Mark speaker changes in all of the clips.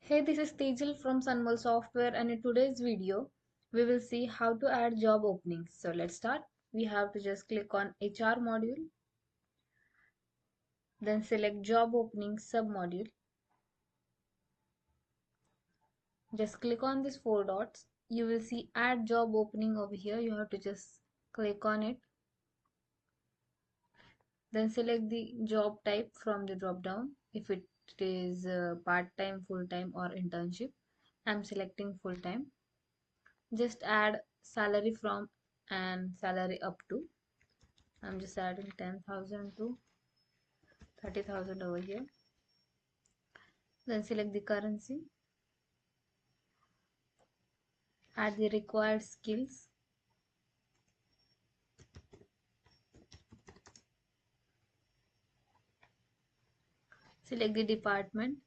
Speaker 1: Hey, this is Tejal from Sunmol Software, and in today's video, we will see how to add job openings. So let's start. We have to just click on HR module, then select job openings submodule. Just click on these four dots. You will see add job opening over here. You have to just click on it. Then select the job type from the drop down. If it is part-time, full-time or internship. I'm selecting full-time. Just add salary from and salary up to. I'm just adding 10,000 to 30,000 over here. Then select the currency. Add the required skills. Select the department,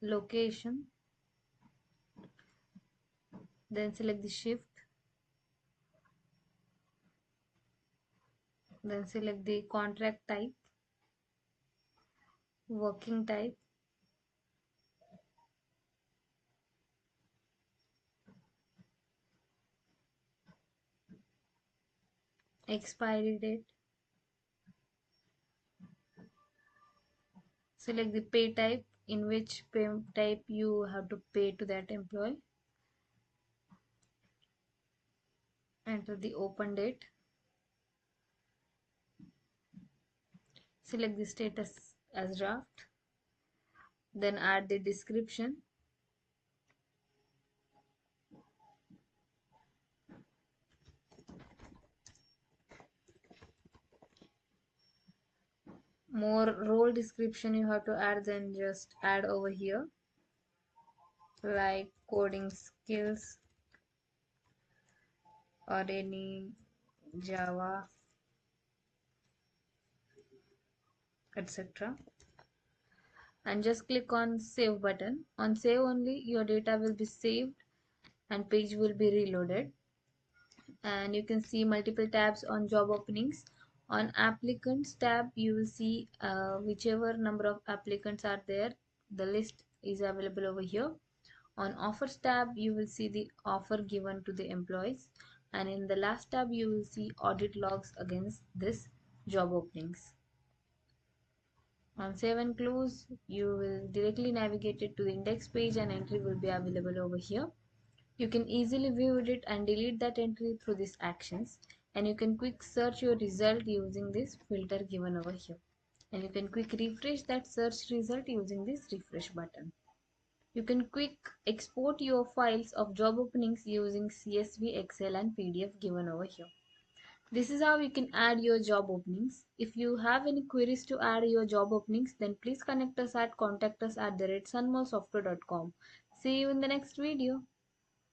Speaker 1: location. Then select the shift. Then select the contract type, working type. Expiry date. Select the pay type, in which pay type you have to pay to that employee. Enter the open date. Select the status as draft. Then add the description. More role description you have to add, then just add over here, like coding skills or any Java, etc. And just click on save button. On save only, your data will be saved and page will be reloaded. And you can see multiple tabs on job openings. On applicants tab, you will see whichever number of applicants are there, the list is available over here. On offers tab, you will see the offer given to the employees, and in the last tab you will see audit logs against this job openings. On save and close, you will directly navigate it to the index page and entry will be available over here. You can easily view it and delete that entry through these actions, and you can quick search your result using this filter given over here, and you can quick refresh that search result using this refresh button. You can quick export your files of job openings using CSV, Excel and PDF given over here. This is how you can add your job openings. If you have any queries to add your job openings, then please connect us at contact us at @sunmallsoftware.com. See you in the next video.